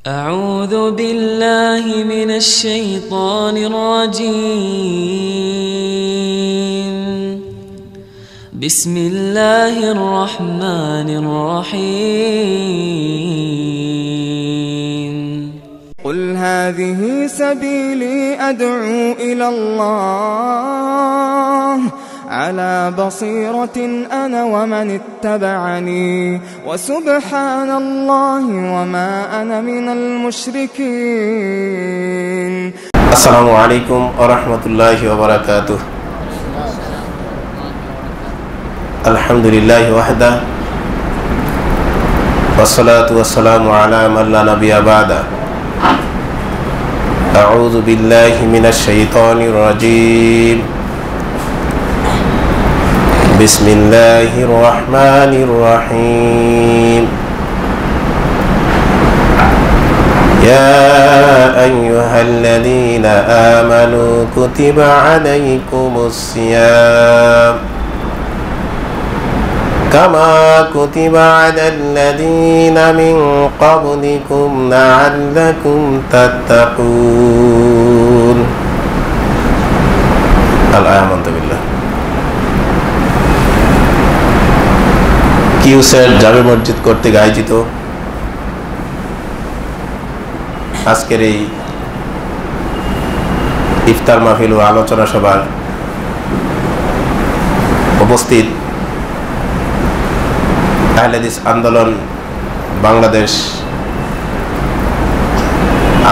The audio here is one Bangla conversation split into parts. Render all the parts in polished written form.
أعوذ بالله من الشيطان الرجيم بسم الله الرحمن الرحيم قل هذه سبيلي أدعو إلى الله على بصيرة أنا ومن اتبعني وسبحان الله وما أنا من المشركين. السلام عليكم ورحمة الله وبركاته. الحمد لله وحده والصلاة والسلام على من لا نبي بعده. أعوذ بالله من الشيطان الرجيم. بسم الله الرحمن الرحيم. يا أيها الذين آمنوا كتب عليكم الصيام كما كتب على الذين من قبلكم لعلكم تتقون. آمنت بالله. কিউস্যাট জামে মসজিদ কর্তৃক আয়োজিত আজকের এই ইফতার মাহফিল ও আলোচনা সভার উপস্থিত আহলে হাদিস আন্দোলন বাংলাদেশ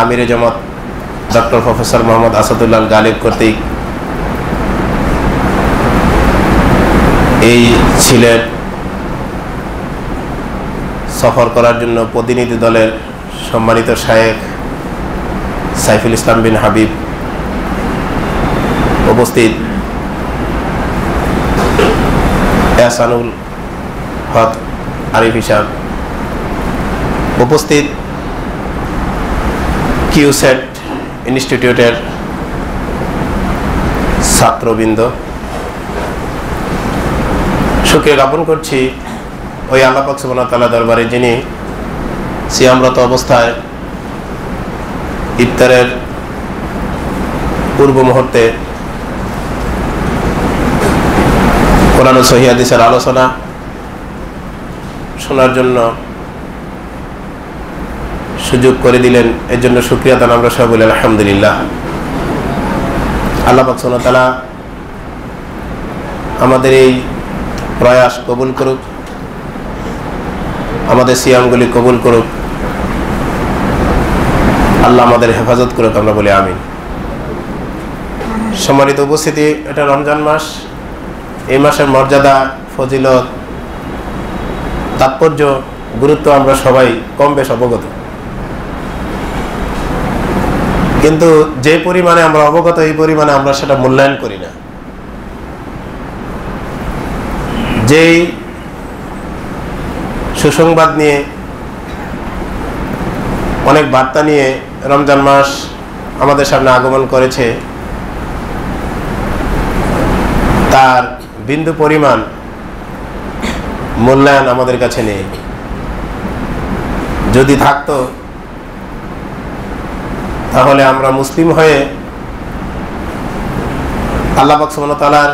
আমিরে জামাত ডক্টর প্রফেসর মোহাম্মদ আসাদুল্লাহ গালিব কর্তৃক এই সিলেট সফর করার জন্য প্রতিনিধি দলের সম্মানিত শায়েখ সাইফুল ইসলাম বিন হাবিব উপস্থিত, এহসানুল হক আরিফ হিসাব উপস্থিত, কিউস্যাট ইনস্টিটিউটের ছাত্রবৃন্দ, শুকরিয়া জ্ঞাপন করছি ওই আল্লাহ পাক সুবহানাহু ওয়া তাআলা দরবারে যিনি সিয়ামরত অবস্থায় ইফতারের পূর্ব মুহূর্তে কোরআন ও সহিহ হাদিসের আলোচনা শোনার জন্য সুযোগ করে দিলেন। এর জন্য শুকরিয়া তান আমরা সবাই বলি আলহামদুলিল্লাহ। আল্লাহ পাক সুবহানাহু ওয়া তাআলা আমাদের এই প্রয়াস কবুল করুক, আমাদের সিয়ামগুলি কবুল করুক, আল্লাহ আমাদের হেফাজত করুক, আমরা বলি আমিন। সম্মানিত উপস্থিতি, এটা রমজান মাস। এই মাসের মর্যাদা, ফজিলত, তাৎপর্য, গুরুত্ব আমরা সবাই কম বেশ অবগত, কিন্তু যে পরিমাণে আমরা অবগত এই পরিমাণে আমরা সেটা মূল্যায়ন করি না। যেই সুসংবাদ নিয়ে, অনেক বার্তা নিয়ে রমজান মাস আমাদের সামনে আগমন করেছে, তার বিন্দু পরিমাণ মূল্যায়ন আমাদের কাছে নেই। যদি থাকতো তাহলে আমরা মুসলিম হয়ে আল্লাহ পাক সুবহানাহু ওয়া তাআলার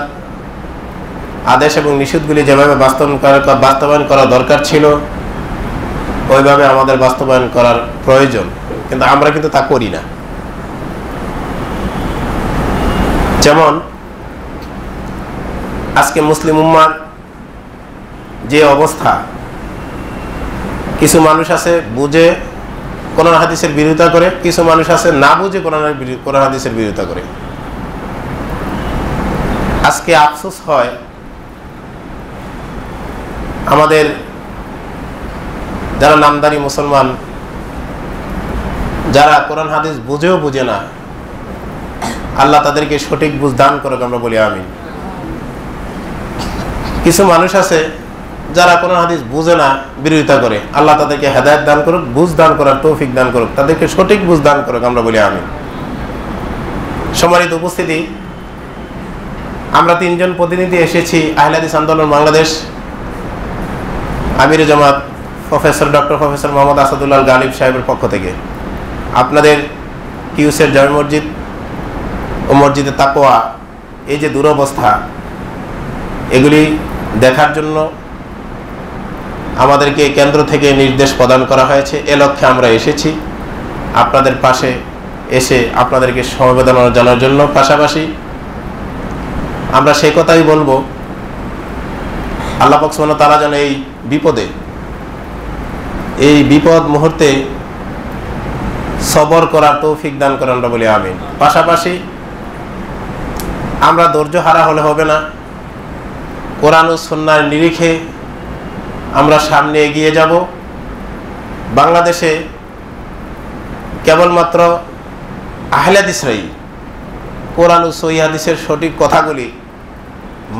আদেশ এবং নিষেধগুলি যেভাবে বাস্তবায়ন করা দরকার ছিল ওইভাবে আমাদের বাস্তবায়ন করার প্রয়োজন, কিন্তু আমরা কিন্তু তা করি না। যেমন আজকে মুসলিম উম্মার যে অবস্থা, কিছু মানুষ আছে বুঝে কোরআন হাদিসের বিরোধিতা করে, কিছু মানুষ আছে না বুঝে কোরআন হাদিসের বিরোধিতা করে। আজকে আফসোস হয় আমাদের যারা নামদারি মুসলমান, যারা কোরআন হাদিস বুঝেও বুঝে না, আল্লাহ তাদেরকে সঠিক বুঝ দান করুক, আমরা বলি আমিন। কিছু মানুষ আছে যারা কোরআন হাদিস বুঝে না, বিরোধিতা করে, আল্লাহ তাদেরকে হেদায়েত দান করুক, বুঝ দান করার তৌফিক দান করুক, তাদেরকে সঠিক বুঝ দান করুক, আমরা বলি আমিন। সম্মানিত উপস্থিতি, আমরা তিনজন প্রতিনিধি এসেছি আহলে হাদিস আন্দোলন বাংলাদেশ আমিরে জামাত professor doctor professor Mohammad Asadullah Ghalib সাহেবের পক্ষ থেকে। আপনাদের কিউসের জামে মসজিদ ও মসজিদে তাকওয়া এই যে দুরবস্থা, এগুলি দেখার জন্য আমাদেরকে কেন্দ্র থেকে নির্দেশ প্রদান করা হয়েছে। এ লক্ষ্যে আমরা এসেছি আপনাদের পাশে এসে আপনাদেরকে সমবেদনা জানার জন্য। পাশাপাশি আমরা সেই কথাই বলবো, আল্লাহ পাক সুবহানাহু ওয়া তাআলা যেন এই বিপদ মুহূর্তে সবর করার তৌফিক দান করেন, আমরা বলি আমিন। পাশাপাশি আমরা ধৈর্য হারা হলে হবে না, কোরআন ও সুন্নাহর নিরিখে আমরা সামনে এগিয়ে যাব। বাংলাদেশে কেবলমাত্র আহলে হাদিসরাই কোরআন ও সহিহ হাদিসের সঠিক কথাগুলি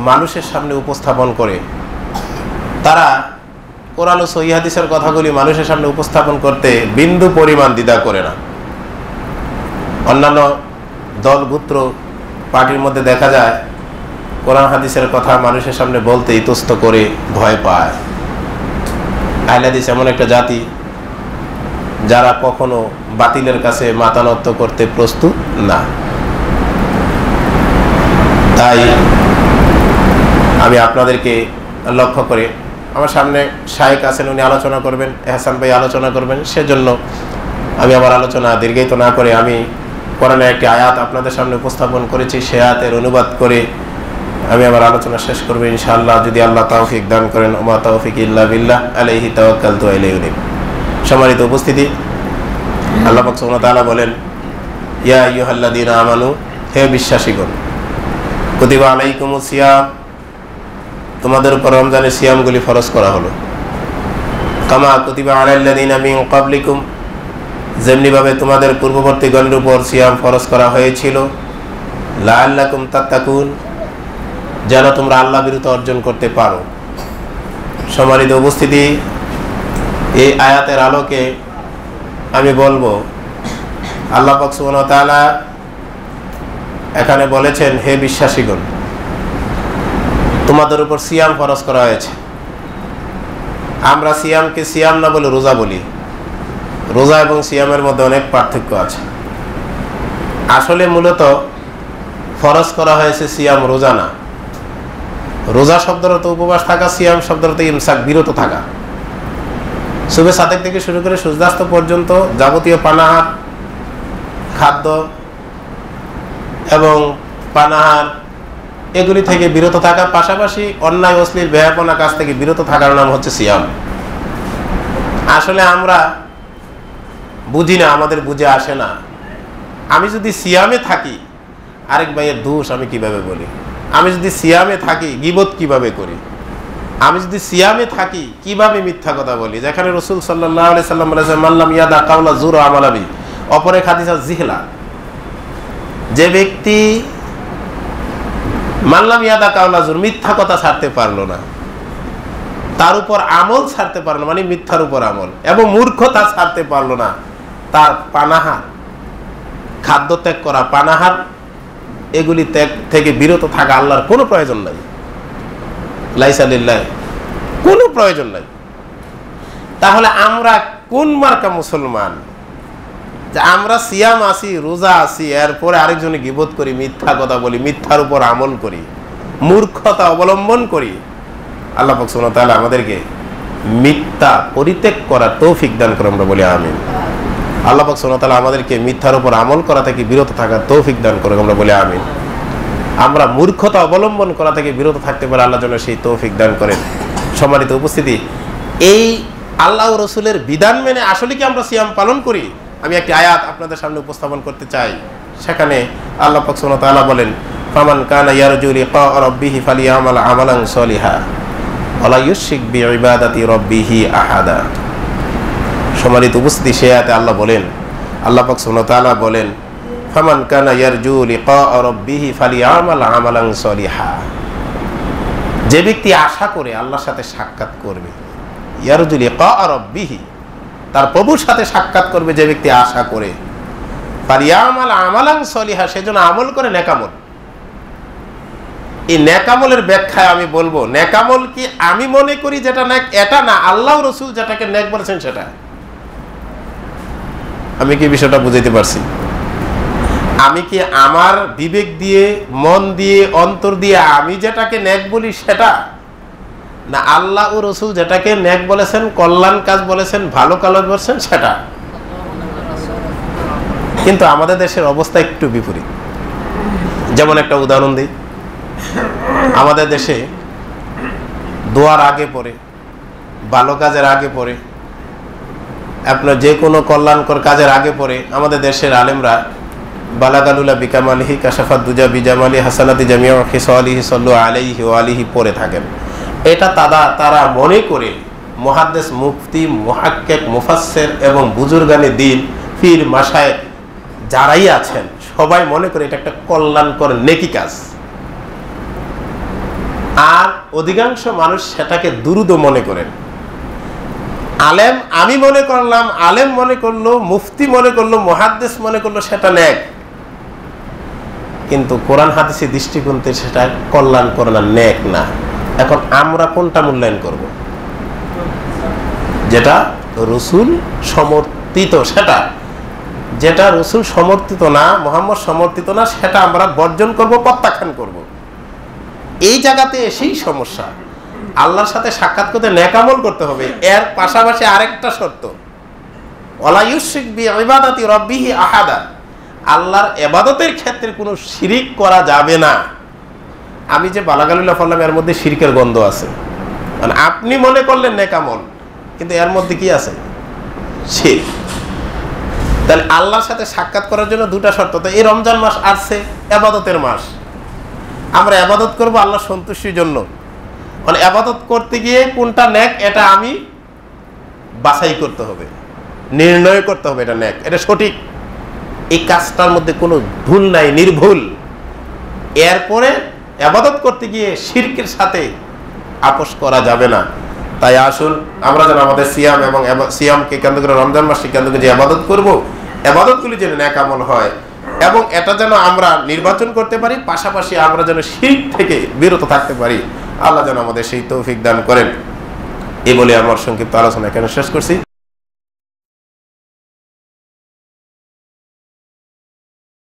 মানুষের সামনে উপস্থাপন করে। তারা কোরআন ও সহিহ হাদিসের কথাগুলি মানুষের সামনে উপস্থাপন করতে বিন্দু পরিমাণ দ্বিধা করে না। অন্যান্য দলগুত্র পার্টির মধ্যে দেখা যায় কোরআন হাদিসের কথা মানুষের সামনে বলতে ইতস্ত করে ভয় পায়। আহলে হাদিস এমন একটা জাতি যারা কখনো বাতিলের কাছে মাথা নত করতে প্রস্তুত না। তাই আমি আপনাদেরকে লক্ষ্য করে, আমার সামনে শায়েখ আছেন, উনি আলোচনা করবেন, এহসান ভাই আলোচনা করবেন, সেজন্য আমি আমার আলোচনা দীর্ঘায়িত না করে আমি কোরআনের একটি আয়াত আপনাদের সামনে উপস্থাপন করেছি, সে আয়াতের অনুবাদ করে আমি আমার আলোচনা শেষ করব ইনশাআল্লাহ, যদি আল্লাহ তৌফিক দান করেন। ওমা তৌফিক ইল্লা বিল্লাহ, আলাইহি তাওয়াক্কালতু ওয়া ইলাইহি উনীব। সম্মানিত উপস্থিতি, আল্লাহ পাক সুবহানাহু ওয়া তাআলা বলেন, ইয়া আইয়ুহাল্লাযীনা আমানু, হে বিশ্বাসীগণ, কুতিবা আলাইকুমুস সিয়াম, তোমাদের উপর রমজানের সিয়ামগুলি ফরজ করা হলো। কামা কুতিবা আলাল্লাযীনা মিন ক্বাবলিকুম, যেমনিভাবে তোমাদের পূর্ববর্তীগণের উপর সিয়াম ফরজ করা হয়েছিল, লাআল্লাকুম তাত্তাকুন, যেন তোমরা আল্লাহ বিরুদ্ধ অর্জন করতে পারো। সম্মানিত উপস্থিতি, এই আয়াতের আলোকে আমি বলবো, আল্লাহ পাক সুবহানাহু ওয়া তাআলা এখানে বলেছেন, হে বিশ্বাসীগণ, তোমাদের উপর সিয়াম ফরজ করা হয়েছে। আমরা সিয়ামকে সিয়াম না বলে রোজা বলি। রোজা এবং সিয়ামের মধ্যে অনেক পার্থক্য আছে। আসলে মূলত ফরজ করা হয়েছে সিয়াম, রোজা না। রোজা শব্দের অর্থ উপবাস থাকা, সিয়াম শব্দের অর্থ ইমসাক, বিরত থাকা। সুবে সাদেক থেকে শুরু করে সূর্যাস্ত পর্যন্ত যাবতীয় পানাহার, খাদ্য এবং পানাহার এগুলি থেকে বিরত থাকা, পাশাপাশি অন্যায় অশ্লীল বেহাপনা কাজ থেকে বিরত থাকার নাম হচ্ছে সিয়াম। আসলে আমরা বুঝি না, আমাদের বুঝে আসে না। আমি যদি সিয়ামে থাকি, আরেক ভাইয়ের দোষ আমি কিভাবে বলি? আমি যদি সিয়ামে থাকি, গীবত কিভাবে করি? আমি যদি সিয়ামে থাকি, কিভাবে মিথ্যা কথা বলি? যেখানে রাসূল সাল্লাল্লাহু আলাইহি সাল্লাম বলেছেন, মাল্লাম ইয়াদা কাওলা জুর ওয়া আমালা বি, অপরে হাদিসা জিহলা, যে ব্যক্তি মাল্লাম ইয়াদা কাওলা জুর, মিথ্যা কথা ছাড়তে পারলো না, তার উপর আমল ছাড়তে পারলো, মানে মিথ্যার উপর আমল, এবং মূর্খতা ছাড়তে পারলো না, তার পানাহার, খাদ্য ত্যাগ করা, পানাহার এগুলি ত্যাগ থেকে বিরত থাকা আল্লাহর কোনো প্রয়োজন নাই। লাইসা লিল্লাহ, কোনো প্রয়োজন নাই। তাহলে আমরা কোন মার্কা মুসলমান যে আমরা সিয়াম আসি, রোজা আসি, এরপরে আরেকজনে গীবত করি, মিথ্যা কথা বলি, মিথ্যার উপর আমল করি, মূর্খতা অবলম্বন করি? আল্লাহ পাক সুবহানাহু ওয়া তাআলা আমাদেরকে মিথ্যা পরিত্যাগ করার তৌফিক দান করে, আমরা বলি আমিন। আল্লাহ পাক সুবহানাহু ওয়া তাআলা আমাদেরকে মিথ্যার উপর আমল করা থেকে বিরত থাকার তৌফিক দান করে, আমরা বলি আমিন। আমরা মূর্খতা অবলম্বন করা থেকে বিরত থাকতে পারে, আল্লাহ যেন সেই তৌফিক দান করেন। সম্মানিত উপস্থিতি, এই আল্লাহ ও রাসূলের বিধান মেনে আসলে কি আমরা সিয়াম পালন করি? আমি একটি আয়াত আপনাদের সামনে উপস্থাপন করতে চাই। সেখানে আল্লাহ পাক সুবহানাহু ওয়া তাআলা বলেন, ফামান কানা ইয়ারজু লিকা রাব্বিহি ফালিয়ামাল আমালান সলিহা ওয়া লা ইউশরিক বিইবাদাতি রাব্বিহি আহাদা। সম্মানিত উপস্থিতি, সেই আয়াতে আল্লাহ বলেন, আল্লাহ পাক সুবহানাহু ওয়া তাআলা বলেন, ফামান কানা ইয়ারজু লিকা রাব্বিহি ফালিয়ামাল আমালান সলিহা, যে ব্যক্তি আশা করে আল্লাহর সাথে সাক্ষাৎ করবে, ইয়ারজু লিকা রাব্বিহি, তার প্রভুর সাথে সাক্ষাৎ করবে যে ব্যক্তি আশা করে, ফালিয়ামাল আমালান সলিহা, সেজন্য আমল করে নেকামল। এই নেকামলের ব্যাখ্যায় আমি বলবো, নেকামল কি আমি মনে করি যেটা নেক এটা না, আল্লাহ রাসূল যেটাকে নেক বলেছেন সেটা। আমি কি বিষয়টা বুঝাইতে পারছি? আমি কি আমার বিবেক দিয়ে, মন দিয়ে, অন্তর দিয়ে আমি যেটাকে নেক বলি সেটা, না আল্লাহ ও রসুল যেটাকে নেক বলেছেন, কল্যাণ কাজ বলেছেন, ভালো কাজ বলেছেন সেটা? কিন্তু আমাদের দেশের অবস্থা একটু বিপরীত। যেমন একটা উদাহরণ দিই, আমাদের দেশে দোয়ার আগে পরে, ভালো কাজের আগে পরে, আপনার যে কোনো কল্যাণকর কাজের আগে পরে আমাদের দেশের আলেমরা বালাগালুলা বিকামালিহি কাশাফাত দুজা বিজামালি হাসানাতি জামিয়া খিসালিহি সাল্লু আলাইহি ওয়া আলিহি পড়ে থাকেন। এটা তারা মনে করে মুহাদ্দিস, মুফতি, মুহাক্কিক, মুফাসসির এবং বুজুর্গানে দ্বীন, পীর, মাশায়েখ যারাই আছেন সবাই মনে করে এটা একটা কল্যাণকর নেকি কাজ। আর অধিকাংশ মানুষ সেটাকে দুরূহ মনে করেন। আলেম আমি মনে করলাম, আলেম মনে করলো, মুফতি মনে করলো, মুহাদ্দিস মনে করলো সেটা নেক, কিন্তু কোরআন হাদিসের দৃষ্টিকোণ থেকে সেটা কল্যাণকর না, নেক না। এখন আমরা কোনটা মূল্যায়ন করব? যেটা রাসূল সমর্থিত, সেটা যেটা রাসূল সমর্থিত না, মুহাম্মদ সমর্থিত না, সেটা আমরা বর্জন করব, প্রত্যাখ্যান করব। এই জায়গাতে এসেই সমস্যা। আল্লাহর সাথে সাক্ষাৎ করতে নেক আমল করতে হবে, এর পাশাপাশি আরেকটা শর্ত, ওয়ালা ইউশরিক বিইবাদাতি রাব্বিহি আহাদা, আল্লাহর ইবাদতের ক্ষেত্রে কোনো শিরিক করা যাবে না। আমি যে বালাগালুল্লাহ বললাম এর মধ্যে শিরকের গন্ধ আছে, মানে আপনি মনে করলেন নেক আমল, কিন্তু এর মধ্যে কি আছে? শিরক। তাহলে আল্লাহর সাথে সাক্ষাৎ করার জন্য দুটা শর্ত। তো এই রমজান মাস আসছে, ইবাদতের মাস, আমরা ইবাদত করব আল্লাহর সন্তুষ্টির জন্য। মানে ইবাদত করতে গিয়ে কোনটা নেক এটা আমি বাছাই করতে হবে, নির্ণয় করতে হবে এটা নেক, এটা সঠিক, এই কাজটার মধ্যে কোনো ভুল নাই, নির্ভুল। এরপরে ইবাদত করতে গিয়ে শিরকের সাথে আপোষ করা যাবে না। তাই আসুন আমরা যেন আমাদের সিয়াম এবং সিয়ামকে কেন্দ্র করে, রমজান মাসকে কেন্দ্র করে যে ইবাদত করব, ইবাদতগুলি যেন নেক আমল হয় এবং এটা যেন আমরা নির্বাচন করতে পারি, পাশাপাশি আমরা যেন শিরক থেকে বিরত থাকতে পারি। আল্লাহ যেন আমাদের সেই তৌফিক দান করেন। এই বলে আমার সংক্ষিপ্ত আলোচনা এখানে শেষ করছি।